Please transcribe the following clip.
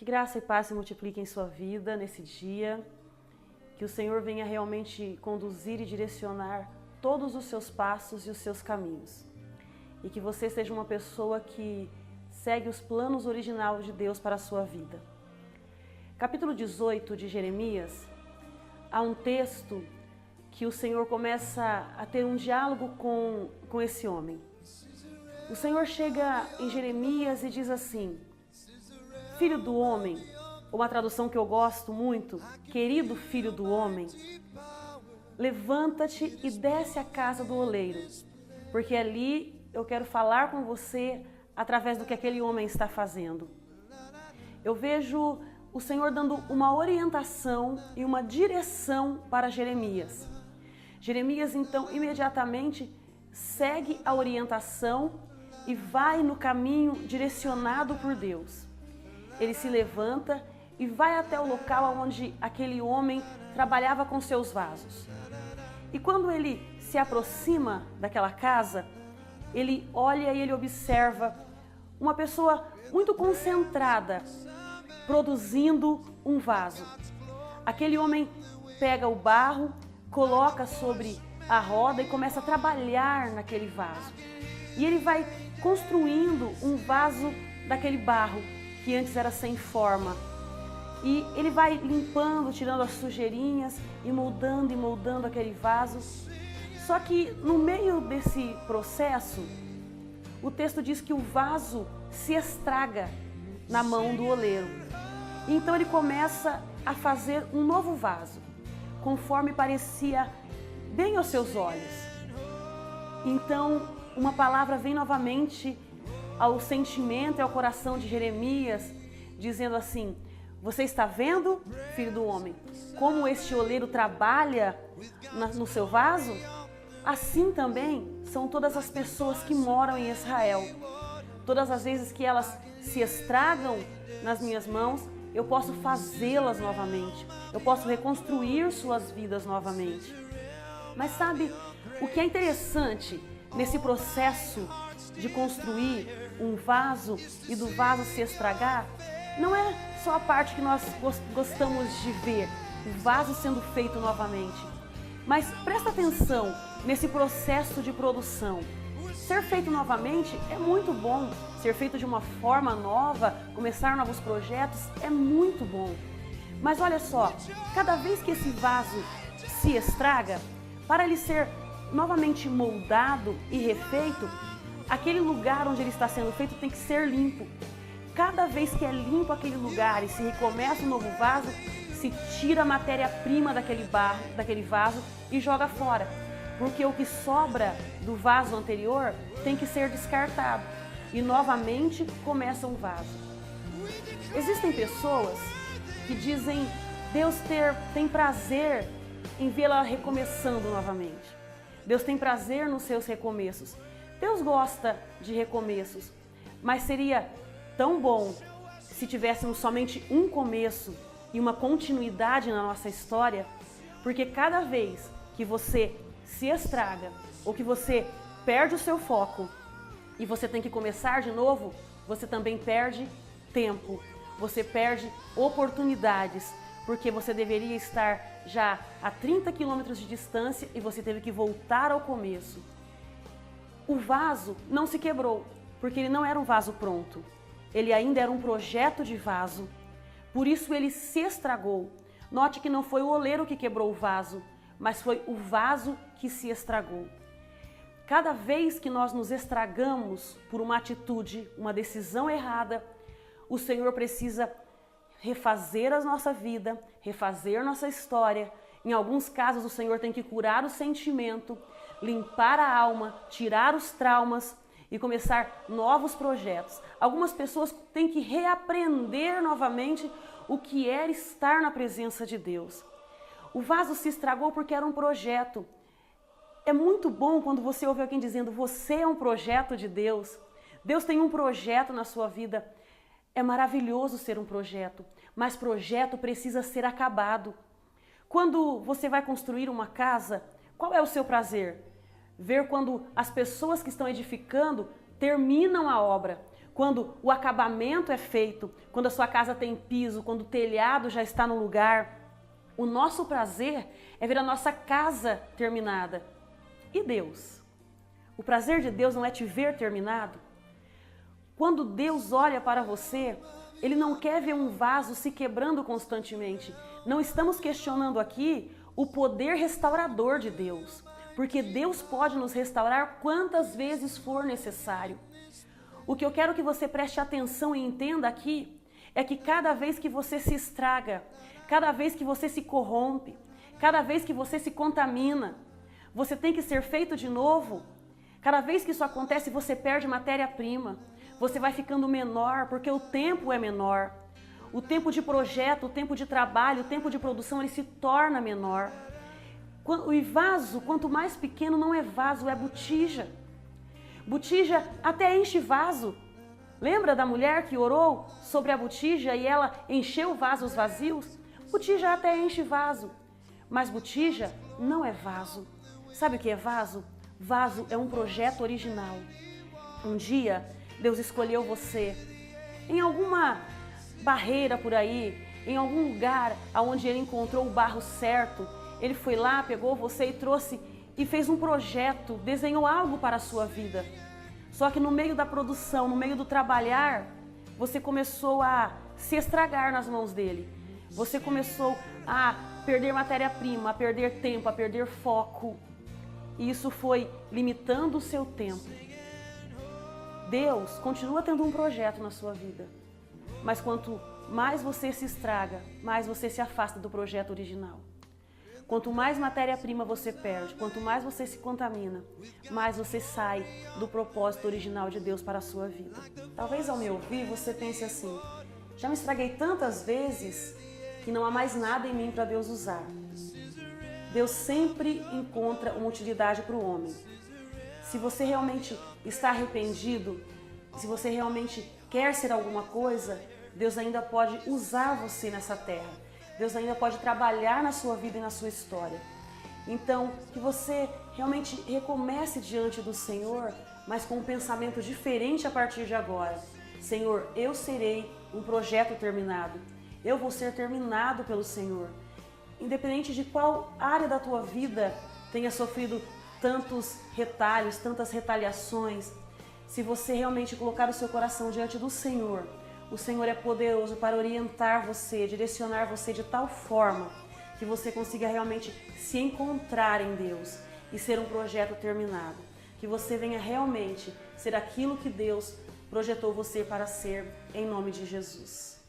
Que graça e paz se multipliquem em sua vida nesse dia. Que o Senhor venha realmente conduzir e direcionar todos os seus passos e os seus caminhos. E que você seja uma pessoa que segue os planos originais de Deus para a sua vida. Capítulo 18 de Jeremias, há um texto que o Senhor começa a ter um diálogo com esse homem. O Senhor chega em Jeremias e diz assim: filho do homem, uma tradução que eu gosto muito, querido filho do homem, levanta-te e desce à casa do oleiro, porque ali eu quero falar com você através do que aquele homem está fazendo. Eu vejo o Senhor dando uma orientação e uma direção para Jeremias. Jeremias, então, imediatamente segue a orientação e vai no caminho direcionado por Deus. Ele se levanta e vai até o local onde aquele homem trabalhava com seus vasos. E quando ele se aproxima daquela casa, ele olha e ele observa uma pessoa muito concentrada, produzindo um vaso. Aquele homem pega o barro, coloca sobre a roda e começa a trabalhar naquele vaso. E ele vai construindo um vaso daquele barro que antes era sem forma. E ele vai limpando, tirando as sujeirinhas e moldando aquele vaso. Só que no meio desse processo, o texto diz que o vaso se estraga na mão do oleiro. Então ele começa a fazer um novo vaso, conforme parecia bem aos seus olhos. Então uma palavra vem novamente ao sentimento e ao coração de Jeremias, dizendo assim: você está vendo, filho do homem, como este oleiro trabalha no seu vaso? Assim também são todas as pessoas que moram em Israel. Todas as vezes que elas se estragam nas minhas mãos, eu posso fazê-las novamente. Eu posso reconstruir suas vidas novamente. Mas sabe o que é interessante nesse processo de construir um vaso e do vaso se estragar? Não é só a parte que nós gostamos de ver, o vaso sendo feito novamente. Mas presta atenção nesse processo de produção. Ser feito novamente é muito bom. Ser feito de uma forma nova, começar novos projetos é muito bom. Mas olha só, cada vez que esse vaso se estraga, para ele ser novamente moldado e refeito, aquele lugar onde ele está sendo feito tem que ser limpo. Cada vez que é limpo aquele lugar e se recomeça um novo vaso, se tira a matéria-prima daquele vaso e joga fora. Porque o que sobra do vaso anterior tem que ser descartado. E novamente começa um vaso. Existem pessoas que dizem Deus tem prazer em vê-la recomeçando novamente. Deus tem prazer nos seus recomeços. Deus gosta de recomeços, mas seria tão bom se tivéssemos somente um começo e uma continuidade na nossa história, porque cada vez que você se estraga ou que você perde o seu foco e você tem que começar de novo, você também perde tempo, você perde oportunidades, porque você deveria estar já a 30 quilômetros de distância e você teve que voltar ao começo. O vaso não se quebrou, porque ele não era um vaso pronto. Ele ainda era um projeto de vaso. Por isso ele se estragou. Note que não foi o oleiro que quebrou o vaso, mas foi o vaso que se estragou. Cada vez que nós nos estragamos por uma atitude, uma decisão errada, o Senhor precisa refazer a nossa vida, refazer nossa história. Em alguns casos, o Senhor tem que curar o sentimento, limpar a alma, tirar os traumas e começar novos projetos. Algumas pessoas têm que reaprender novamente o que é estar na presença de Deus. O vaso se estragou porque era um projeto. É muito bom quando você ouve alguém dizendo: você é um projeto de Deus. Deus tem um projeto na sua vida. É maravilhoso ser um projeto, mas projeto precisa ser acabado. Quando você vai construir uma casa, qual é o seu prazer? Ver quando as pessoas que estão edificando terminam a obra. quando o acabamento é feito, quando a sua casa tem piso, quando o telhado já está no lugar. O nosso prazer é ver a nossa casa terminada. E Deus? O prazer de Deus não é te ver terminado? Quando Deus olha para você, Ele não quer ver um vaso se quebrando constantemente. Não estamos questionando aqui o poder restaurador de Deus, porque Deus pode nos restaurar quantas vezes for necessário. O que eu quero que você preste atenção e entenda aqui é que cada vez que você se estraga, cada vez que você se corrompe, cada vez que você se contamina, você tem que ser feito de novo. Cada vez que isso acontece, você perde matéria-prima. Você vai ficando menor, porque o tempo é menor. O tempo de projeto, o tempo de trabalho, o tempo de produção, ele se torna menor. O vaso, quanto mais pequeno, não é vaso, é botija. Botija até enche vaso. Lembra da mulher que orou sobre a botija e ela encheu vasos vazios? Botija até enche vaso, mas botija não é vaso. Sabe o que é vaso? Vaso é um projeto original. Um dia, Deus escolheu você em alguma barreira por aí, em algum lugar onde Ele encontrou o barro certo. Ele foi lá, pegou você e trouxe e fez um projeto, desenhou algo para a sua vida. Só que no meio da produção, no meio do trabalhar, você começou a se estragar nas mãos dele. Você começou a perder matéria-prima, a perder tempo, a perder foco. E isso foi limitando o seu tempo. Deus continua tendo um projeto na sua vida. Mas quanto mais você se estraga, mais você se afasta do projeto original. Quanto mais matéria-prima você perde, quanto mais você se contamina, mais você sai do propósito original de Deus para a sua vida. Talvez ao me ouvir você pense assim: já me estraguei tantas vezes que não há mais nada em mim para Deus usar. Deus sempre encontra uma utilidade para o homem. Se você realmente está arrependido, se você realmente quer ser alguma coisa, Deus ainda pode usar você nessa terra. Deus ainda pode trabalhar na sua vida e na sua história. Então, que você realmente recomece diante do Senhor, mas com um pensamento diferente a partir de agora. Senhor, eu serei um projeto terminado. Eu vou ser terminado pelo Senhor. Independente de qual área da tua vida tenha sofrido tantos retalhos, tantas retaliações, se você realmente colocar o seu coração diante do Senhor, o Senhor é poderoso para orientar você, direcionar você de tal forma que você consiga realmente se encontrar em Deus e ser um projeto terminado. Que você venha realmente ser aquilo que Deus projetou você para ser, em nome de Jesus.